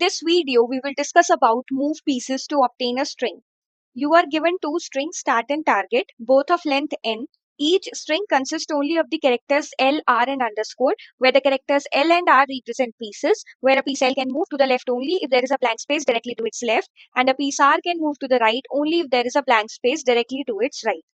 this video, we will discuss about move pieces to obtain a string. You are given two strings, start and target, both of length n. Each string consists only of the characters L, R and underscore, where the characters L and R represent pieces, where a piece L can move to the left only if there is a blank space directly to its left, and a piece R can move to the right only if there is a blank space directly to its right.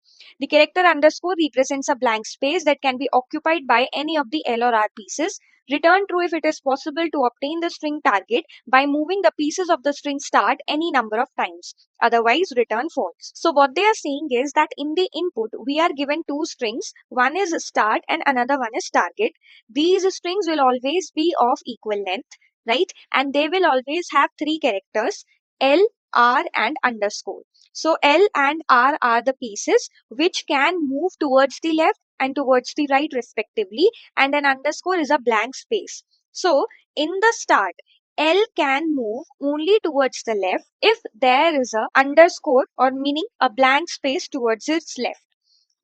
The character underscore represents a blank space that can be occupied by any of the L or R pieces. Return true if it is possible to obtain the string target by moving the pieces of the string start any number of times. Otherwise, return false. So what they are saying is that in the input, we are given two strings. One is start and another one is target. These strings will always be of equal length, right? And they will always have three characters, L, R and underscore. So L and R are the pieces which can move towards the left and towards the right respectively, and an underscore is a blank space. So in the start, L can move only towards the left if there is a underscore or meaning a blank space towards its left.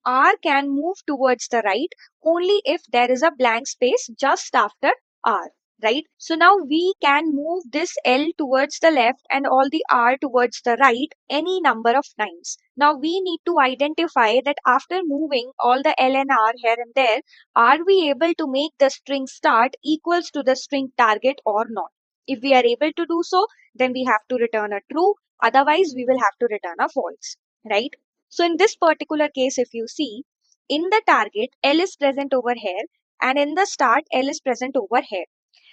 R can move towards the right only if there is a blank space just after R, right? So now we can move this L towards the left and all the R towards the right any number of times. Now we need to identify that after moving all the L and R here and there, are we able to make the string start equals to the string target or not? If we are able to do so, then we have to return a true, otherwise we will have to return a false, right? So in this particular case, if you see, in the target, L is present over here, and in the start, L is present over here.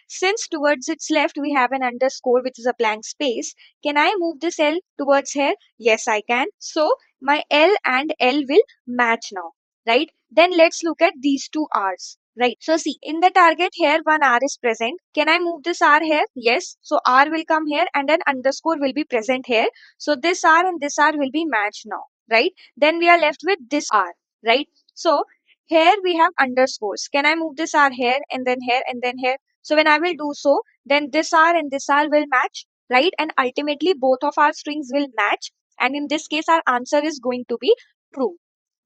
Since towards its left, we have an underscore, which is a blank space, can I move this L towards here? Yes, I can. So my L and L will match now, right? Then let's look at these two R's. Right. So see, in the target here, one R is present. Can I move this R here? Yes. So R will come here and then underscore will be present here. So this R and this R will be matched now, right? Then we are left with this R, right? So here we have underscores. Can I move this R here and then here and then here? So when I will do so, then this R and this R will match, right? And ultimately both of our strings will match. And in this case, our answer is going to be true,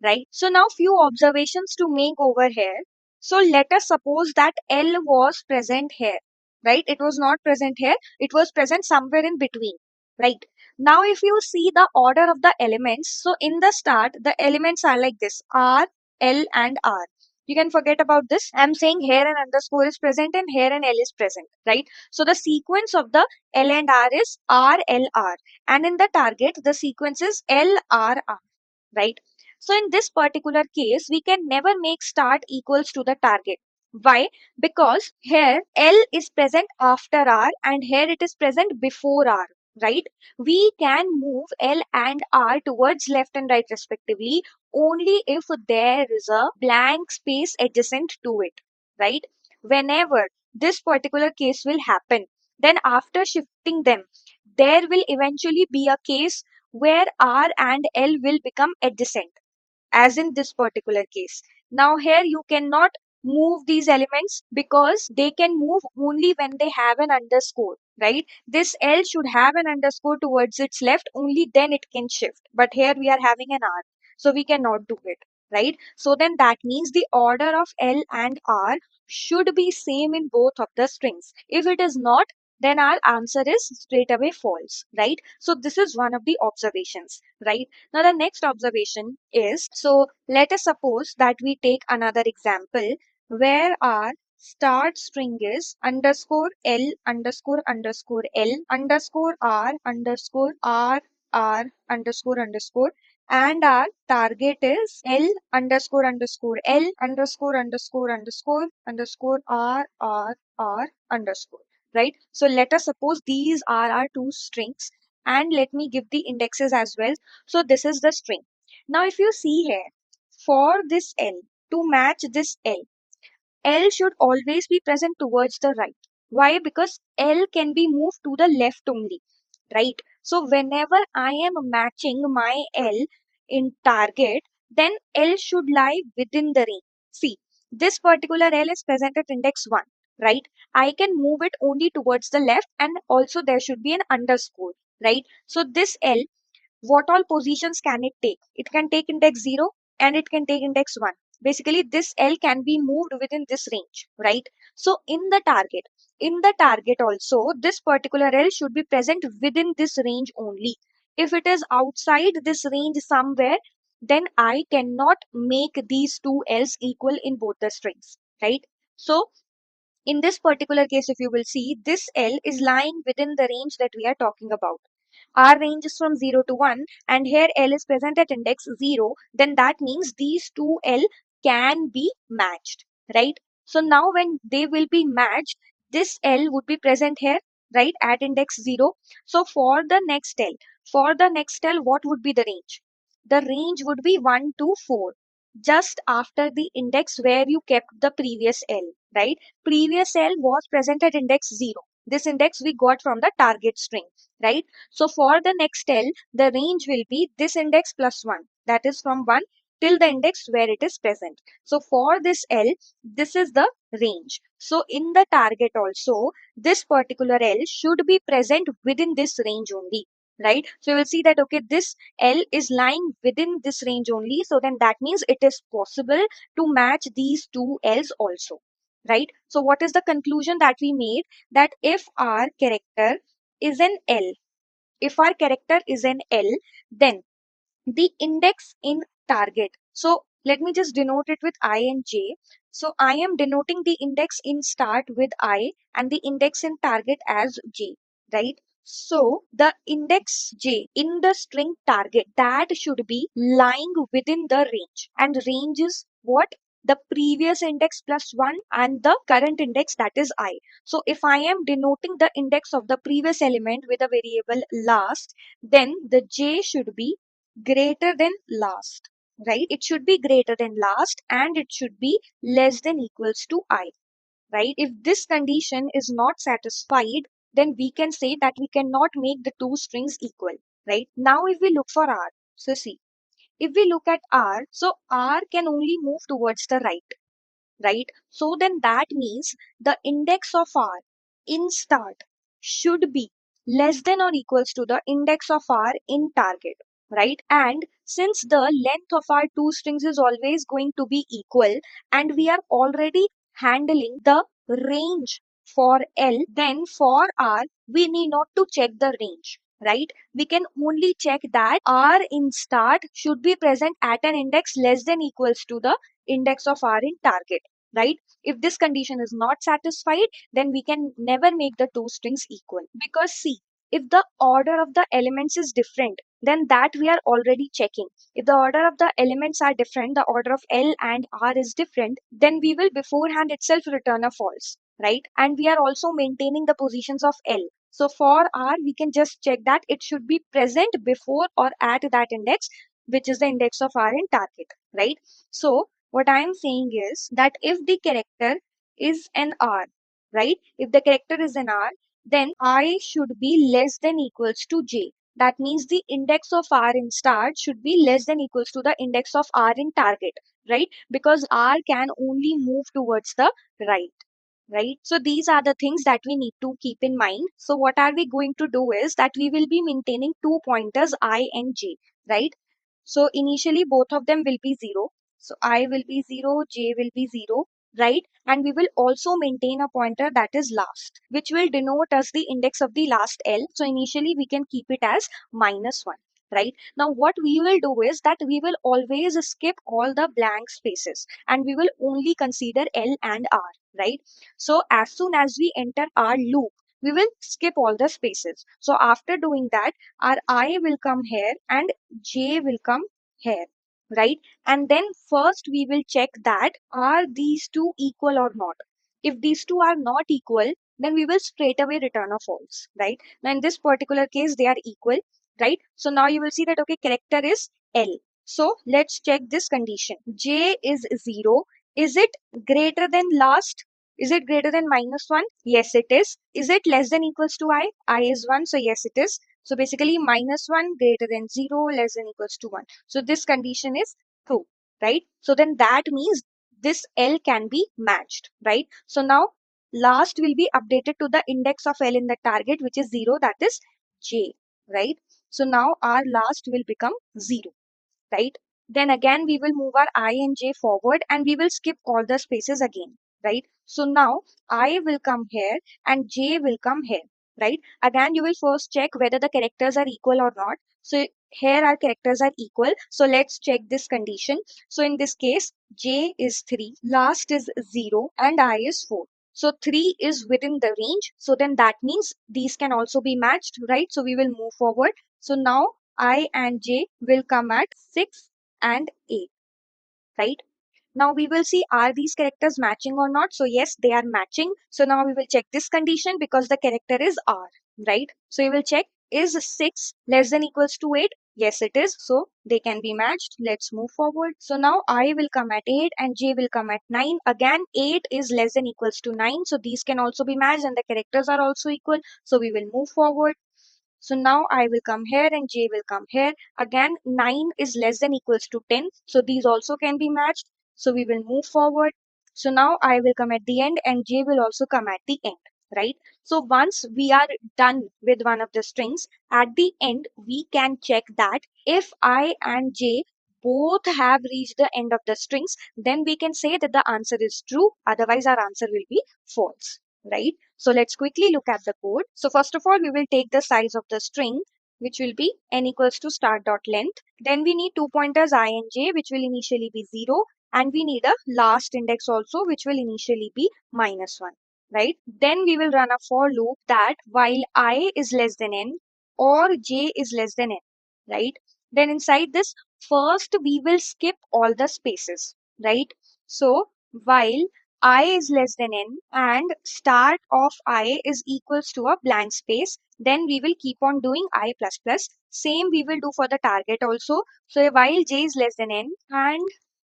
right? So now few observations to make over here. So let us suppose that L was present here, right? It was not present here. It was present somewhere in between, right? Now if you see the order of the elements, so in the start, the elements are like this, R, L and R. You can forget about this. I'm saying here an underscore is present and here an L is present, right? So the sequence of the L and R is R, L, R. And in the target, the sequence is L, R, R, right? So in this particular case, we can never make start equals to the target. Why? Because here L is present after R and here it is present before R, right? We can move L and R towards left and right respectively only if there is a blank space adjacent to it, right? Whenever this particular case will happen, then after shifting them, there will eventually be a case where R and L will become adjacent, as in this particular case. Now here you cannot move these elements because they can move only when they have an underscore, right? This L should have an underscore towards its left, only then it can shift. But here we are having an R, so we cannot do it, right? So then that means the order of L and R should be same in both of the strings. If it is not, then our answer is straight away false, right? So this is one of the observations, right? Now the next observation is, so let us suppose that we take another example where our start string is underscore L underscore underscore L underscore R underscore R R underscore underscore, and our target is L underscore underscore L underscore underscore underscore underscore R R R underscore, right? So let us suppose these are our two strings, and let me give the indexes as well. So this is the string. Now if you see here, for this L, to match this L should always be present towards the right. Why? Because L can be moved to the left only, right? So whenever I am matching my L in target, then L should lie within the range. See, this particular L is present at index 1, right? I can move it only towards the left, and also there should be an underscore, right? So this L, what all positions can it take? It can take index 0 and it can take index 1. Basically, this L can be moved within this range, right? So in the target, In the target also, this particular L should be present within this range only. If it is outside this range somewhere, then I cannot make these two L's equal in both the strings, right? So in this particular case, if you will see, this L is lying within the range that we are talking about. Our range is from 0 to 1, and here L is present at index 0, then that means these two L can be matched, right? So now when they will be matched, this L would be present here, right, at index 0. So for the next L, what would be the range? The range would be 1 to 4, just after the index where you kept the previous L, right? Previous L was present at index 0. This index we got from the target string, right? So for the next L, the range will be this index plus 1. That is from 1 till the index where it is present. So for this L, this is the range. So in the target also, this particular L should be present within this range only, right? So you will see that, okay, this L is lying within this range only. So then that means it is possible to match these two L's also, right? So what is the conclusion that we made? That if our character is an L, if our character is an L, then the index in target. So let me just denote it with I and J. So I am denoting the index in start with I and the index in target as J, right? So the index J in the string target, that should be lying within the range. And range is what? The previous index plus 1 and the current index, that is I. So if I am denoting the index of the previous element with a variable last, then the J should be greater than last, right? It should be greater than last and it should be less than equals to I, right? If this condition is not satisfied, then we can say that we cannot make the two strings equal, right? Now if we look for R, so see, if we look at R, so R can only move towards the right? So then that means the index of R in start should be less than or equals to the index of R in target, right? And since the length of our two strings is always going to be equal and we are already handling the range for L, then for R, we need not to check the range, right? We can only check that R in start should be present at an index less than equals to the index of R in target, right? If this condition is not satisfied, then we can never make the two strings equal. Because see, if the order of the elements is different, then that we are already checking. If the order of the elements are different, the order of L and R is different, then we will beforehand itself return a false, right? And we are also maintaining the positions of L. So for R, we can just check that it should be present before or at that index, which is the index of R in target, right? So what I am saying is that if the character is an R, right? If the character is an R, then I should be less than equals to J. That means the index of R in start should be less than equals to the index of R in target, right? Because R can only move towards the right, right? So these are the things that we need to keep in mind. So what are we going to do is that we will be maintaining two pointers I and J, right? So initially both of them will be 0. So I will be 0, J will be 0, right? And we will also maintain a pointer that is last, which will denote as the index of the last L. So initially we can keep it as -1, right? Now what we will do is that we will always skip all the blank spaces and we will only consider L and R, right? So as soon as we enter our loop, we will skip all the spaces. So after doing that, our I will come here and J will come here, right? And then first we will check that are these two equal or not. If these two are not equal, then we will straight away return a false, right? Now in this particular case, they are equal, right? So now you will see that, okay, character is L. So let's check this condition. J is 0. Is it greater than last? Is it greater than -1? Yes, it is. Is it less than equals to I? I is 1, so yes, it is. So basically -1 greater than 0, less than equals to 1. So this condition is true, right? So then that means this L can be matched, right? So now last will be updated to the index of L in the target, which is 0, that is J, right? So now our last will become 0, right? Then again we will move our I and J forward and we will skip all the spaces again. right? So now I will come here and J will come here, right? Again, you will first check whether the characters are equal or not. So here our characters are equal. So let's check this condition. So in this case, J is 3, last is 0, and I is 4. So 3 is within the range. So then that means these can also be matched, right? So we will move forward. So now I and J will come at 6 and 8, right? Now we will see, are these characters matching or not? So yes, they are matching. So now we will check this condition because the character is R, right? So we will check, is 6 less than equals to 8? Yes, it is. So they can be matched. Let's move forward. So now I will come at 8 and J will come at 9. Again, 8 is less than equals to 9. So these can also be matched and the characters are also equal. So we will move forward. So now I will come here and J will come here. Again, 9 is less than equals to 10. So these also can be matched. So we will move forward. So now I will come at the end and J will also come at the end, right? So once we are done with one of the strings, at the end, we can check that if I and J both have reached the end of the strings, then we can say that the answer is true. Otherwise, our answer will be false, right? So let's quickly look at the code. So first of all, we will take the size of the string, which will be n equals to start dot length. Then we need two pointers I and j, which will initially be 0. And we need a last index also, which will initially be -1, right? Then we will run a for loop that while I is less than n or j is less than n, right? Then inside this, first we will skip all the spaces, right? So while I is less than n and start of I is equals to a blank space, then we will keep on doing I plus plus. Same we will do for the target also. So while j is less than n and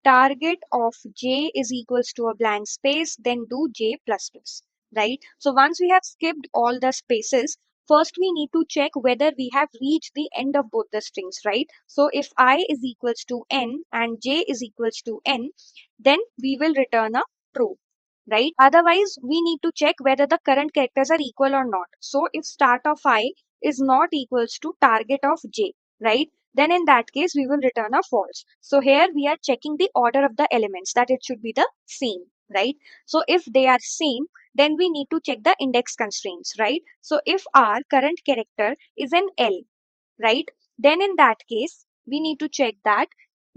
target of j is equals to a blank space, then do j plus plus, right? So once we have skipped all the spaces, first we need to check whether we have reached the end of both the strings, right? So if I is equals to n and j is equals to n, then we will return a true, right? Otherwise, we need to check whether the current characters are equal or not. So if start of I is not equals to target of j, right? Then in that case, we will return a false. So here we are checking the order of the elements, that it should be the same, right? So if they are same, then we need to check the index constraints, right? So if our current character is an L, right? Then in that case, we need to check that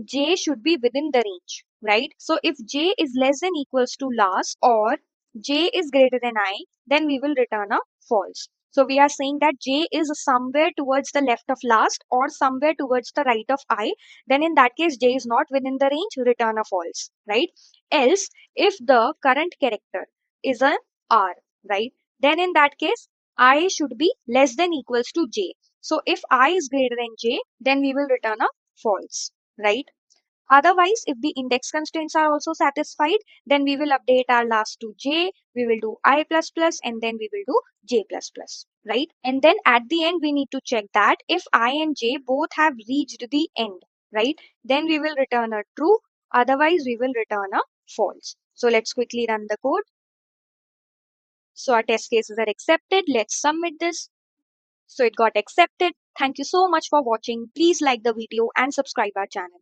j should be within the range, right? So if j is less than equals to last or j is greater than I, then we will return a false. So we are saying that j is somewhere towards the left of last or somewhere towards the right of I, then in that case j is not within the range, return a false, right? Else, if the current character is an R, right? Then in that case, I should be less than equals to j. So if I is greater than j, then we will return a false, right? Otherwise, if the index constraints are also satisfied, then we will update our last to j, we will do I plus plus, and then we will do j plus plus, right? And then at the end, we need to check that if I and j both have reached the end, right? Then we will return a true, otherwise we will return a false. So let's quickly run the code. So our test cases are accepted. Let's submit this. So it got accepted. Thank you so much for watching. Please like the video and subscribe our channel.